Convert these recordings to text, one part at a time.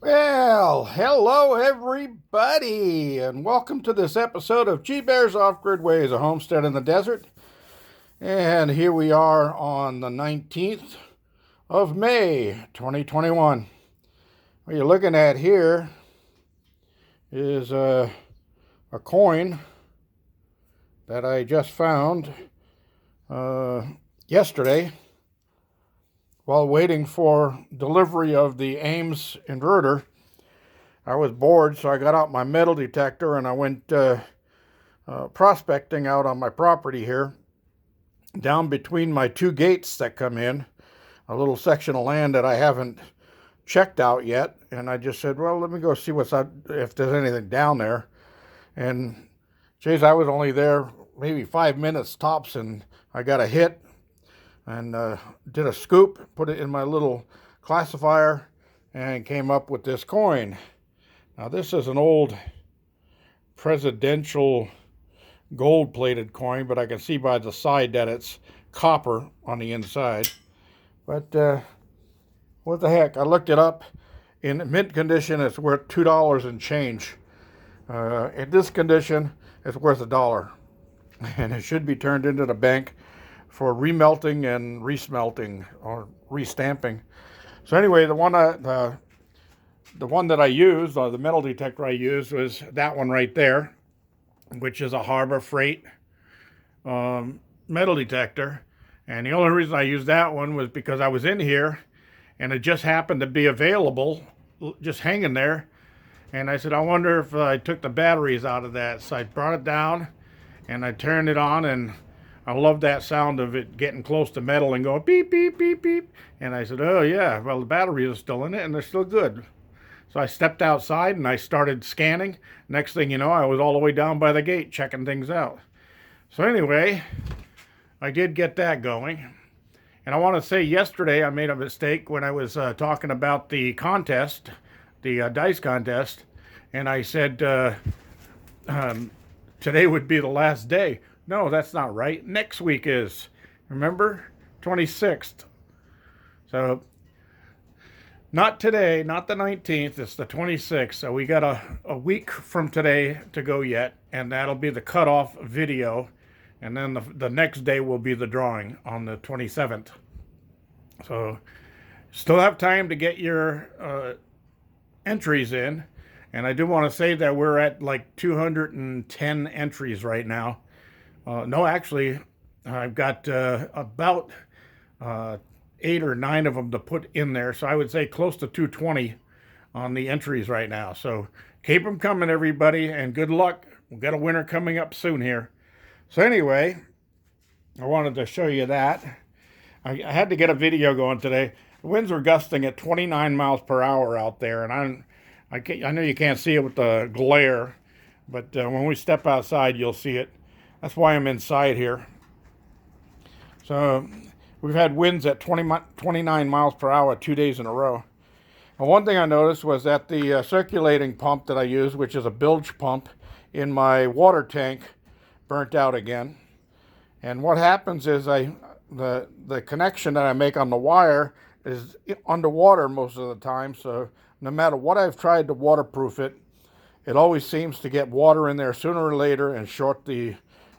Well, hello everybody, and welcome to this episode of G Bear's Off-Grid Ways, a homestead in the desert. And here we are on the 19th of May, 2021. What you're looking at here is a coin that I just found yesterday while waiting for delivery of the Ames inverter. I was bored, so I got out my metal detector and I went prospecting out on my property here, down between my two gates that come in, a little section of land that I haven't checked out yet. And I just said, well, let me go see what's out, if there's anything down there. And geez, I was only there maybe 5 minutes tops, and I got a hit and did a scoop, put it in my little classifier, and came up with this coin. Now, this is an old presidential gold-plated coin, but I can see by the side that it's copper on the inside. But what the heck? I looked it up. In mint condition, it's worth $2 and change. In this condition, it's worth $1, and it should be turned into the bank for remelting and resmelting or restamping. So anyway, the one that I used, or the metal detector I used, was that one right there, which is a Harbor Freight metal detector. And the only reason I used that one was because I was in here and it just happened to be available, just hanging there. And I said, I wonder if I took the batteries out of that. So I brought it down and I turned it on, and I love that sound of it getting close to metal and going beep, beep, beep, beep. And I said, oh yeah, well, the batteries are still in it and they're still good. So I stepped outside and I started scanning. Next thing you know, I was all the way down by the gate checking things out. So anyway, I did get that going. And I want to say yesterday I made a mistake when I was talking about the contest, the dice contest. And I said today would be the last day. No, that's not right. Next week is, remember? 26th. So, not today, not the 19th, it's the 26th. So we got a week from today to go yet, and that'll be the cutoff video. And then the next day will be the drawing on the 27th. So, still have time to get your entries in. And I do want to say that we're at like 210 entries right now. No, actually, I've got about 8 or 9 of them to put in there. So I would say close to 220 on the entries right now. So keep them coming, everybody, and good luck. We've got a winner coming up soon here. So anyway, I wanted to show you that. I had to get a video going today. The winds were gusting at 29 miles per hour out there, and I know you can't see it with the glare, but when we step outside, you'll see it. That's why I'm inside here. So we've had winds at 29 miles per hour 2 days in a row. And one thing I noticed was that the circulating pump that I use, which is a bilge pump in my water tank, burnt out again. And what happens is the connection that I make on the wire is underwater most of the time. So no matter what I've tried to waterproof it, it always seems to get water in there sooner or later and short the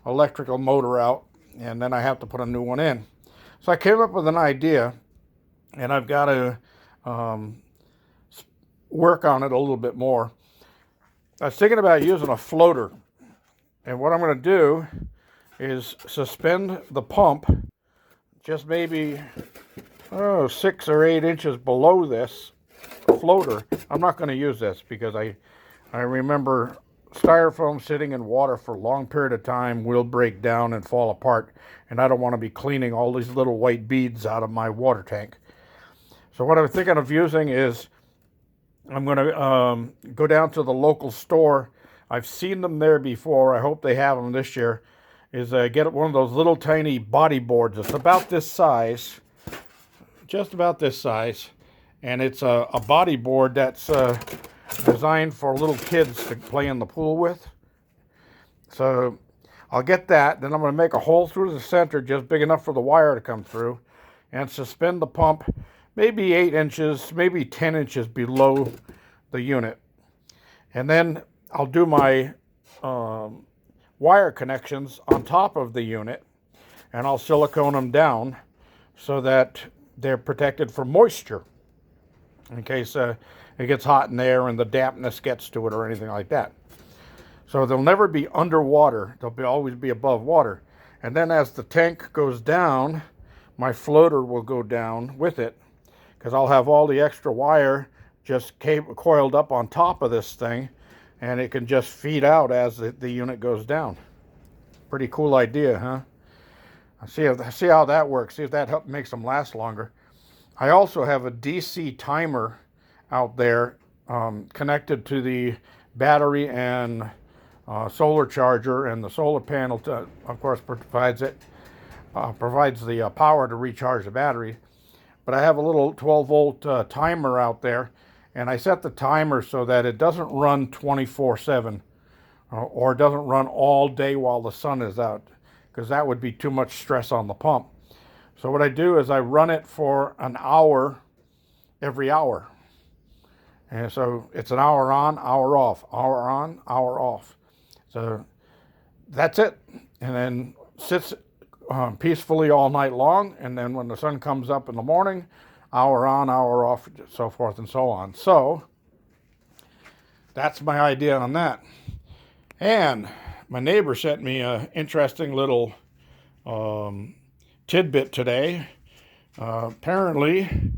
electrical motor out, and then I have to put a new one in. So I came up with an idea, and I've got to work on it a little bit more. I was thinking about using a floater, and what I'm going to do is suspend the pump just maybe 6 or 8 inches below this floater. I'm not going to use this because I remember styrofoam sitting in water for a long period of time will break down and fall apart, and I don't want to be cleaning all these little white beads out of my water tank. So what I'm thinking of using is I'm going to go down to the local store. I've seen them there before. I hope they have them this year. Is get one of those little tiny body boards. It's about this size, just about this size, and it's a body board that's designed for little kids to play in the pool with. So I'll get that. Then I'm going to make a hole through the center just big enough for the wire to come through, and suspend the pump maybe 8 inches, maybe 10 inches below the unit. And then I'll do my wire connections on top of the unit, and I'll silicone them down so that they're protected from moisture in case it gets hot in there and the dampness gets to it or anything like that. So they'll never be underwater. They'll always be above water. And then as the tank goes down, my floater will go down with it, because I'll have all the extra wire just coiled up on top of this thing, and it can just feed out as the unit goes down. Pretty cool idea, huh? See how that works. See if that makes them last longer. I also have a DC timer out there connected to the battery and solar charger, and the solar panel, of course, provides the power to recharge the battery. But I have a little 12-volt timer out there, and I set the timer so that it doesn't run 24/7 or it doesn't run all day while the sun is out, because that would be too much stress on the pump. So what I do is I run it for an hour every hour. And so it's an hour on, hour off, hour on, hour off. So that's it. And then sits peacefully all night long. And then when the sun comes up in the morning, hour on, hour off, so forth and so on. So that's my idea on that. And my neighbor sent me an interesting little tidbit today. Apparently,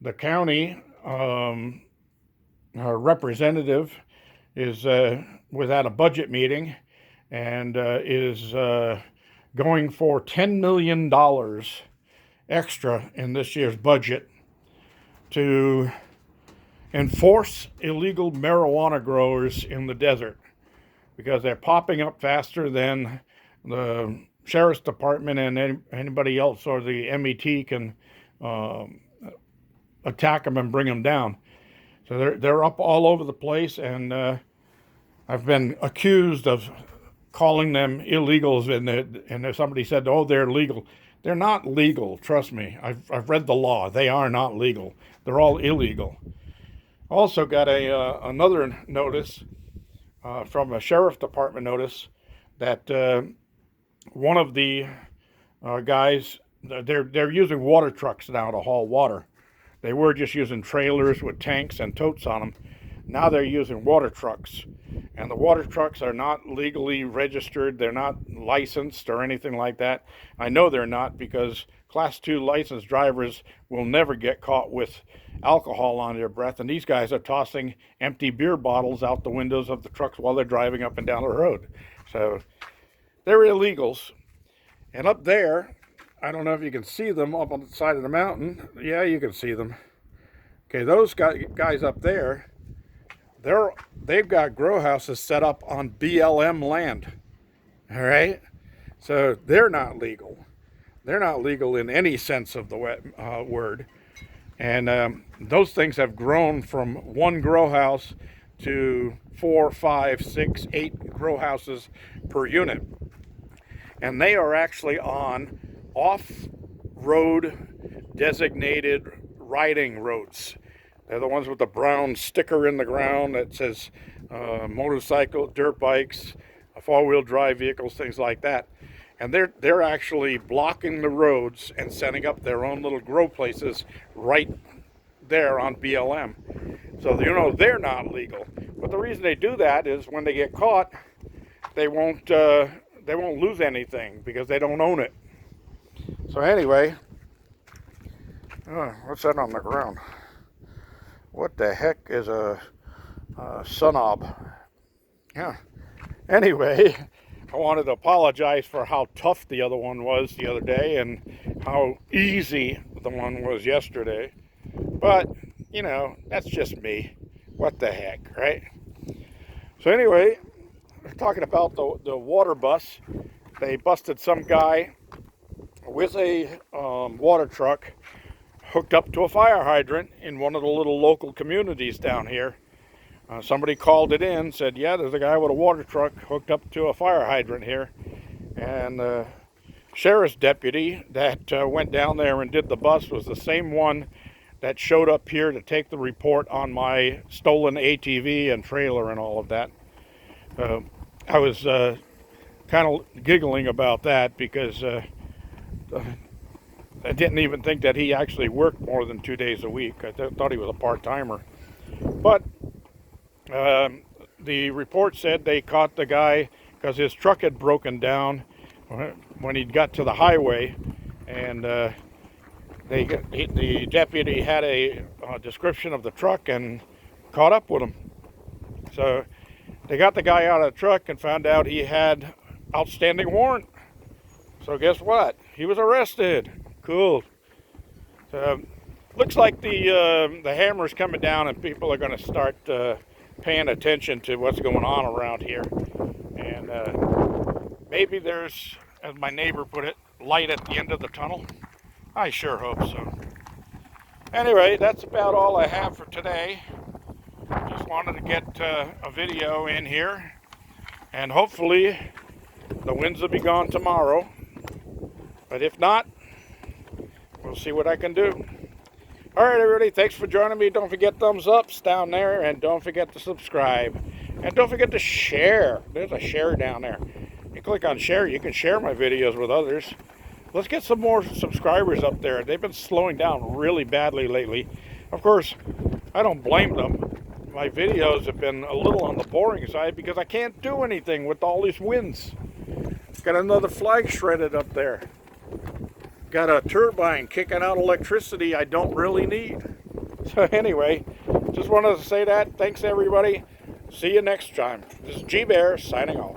the county representative was at a budget meeting and is going for $10 million extra in this year's budget to enforce illegal marijuana growers in the desert, because they're popping up faster than the sheriff's department and anybody else or the MET can attack them and bring them down. So they're up all over the place, and I've been accused of calling them illegals, and if somebody said, "Oh, they're legal," they're not legal. Trust me, I've read the law. They are not legal. They're all illegal. Also got another notice from a sheriff department notice that one of the guys, they're using water trucks now to haul water. They were just using trailers with tanks and totes on them. Now they're using water trucks. And the water trucks are not legally registered. They're not licensed or anything like that. I know they're not, because Class 2 licensed drivers will never get caught with alcohol on their breath. And these guys are tossing empty beer bottles out the windows of the trucks while they're driving up and down the road. So they're illegals. And up there, I don't know if you can see them up on the side of the mountain. Yeah, you can see them. Okay, those guys up there, they've got grow houses set up on BLM land. All right? So they're not legal. They're not legal in any sense of the word. And those things have grown from one grow house to 4, 5, 6, 8 grow houses per unit. And they are actually on off-road designated riding roads. They're the ones with the brown sticker in the ground that says motorcycle, dirt bikes, four-wheel drive vehicles, things like that. And they're actually blocking the roads and setting up their own little grow places right there on BLM. So they're not legal. But the reason they do that is when they get caught, they won't lose anything because they don't own it. So anyway, what's that on the ground? What the heck is a sunob? Yeah. Anyway, I wanted to apologize for how tough the other one was the other day and how easy the one was yesterday. But, that's just me. What the heck, right? So anyway, talking about the water bus, they busted some guy with a water truck hooked up to a fire hydrant in one of the little local communities down here. Somebody called it in, said, yeah, there's a guy with a water truck hooked up to a fire hydrant here. And the sheriff's deputy that went down there and did the bus was the same one that showed up here to take the report on my stolen ATV and trailer and all of that. I was kind of giggling about that because I didn't even think that he actually worked more than 2 days a week. I thought he was a part-timer. But the report said they caught the guy because his truck had broken down when he got to the highway, and the deputy had a description of the truck and caught up with him. So they got the guy out of the truck and found out he had outstanding warrant. So guess what? He was arrested. Cool. So looks like the hammer's coming down and people are going to start paying attention to what's going on around here. And maybe there's, as my neighbor put it, light at the end of the tunnel. I sure hope so. Anyway, that's about all I have for today. Just wanted to get a video in here, and hopefully the winds will be gone tomorrow. But if not, we'll see what I can do. All right, everybody, thanks for joining me. Don't forget thumbs ups down there, and don't forget to subscribe. And don't forget to share. There's a share down there. You click on share, you can share my videos with others. Let's get some more subscribers up there. They've been slowing down really badly lately. Of course, I don't blame them. My videos have been a little on the boring side because I can't do anything with all these winds. Got another flag shredded up there. Got a turbine kicking out electricity I don't really need. So anyway, just wanted to say that. Thanks everybody. See you next time. This is G Bear signing off.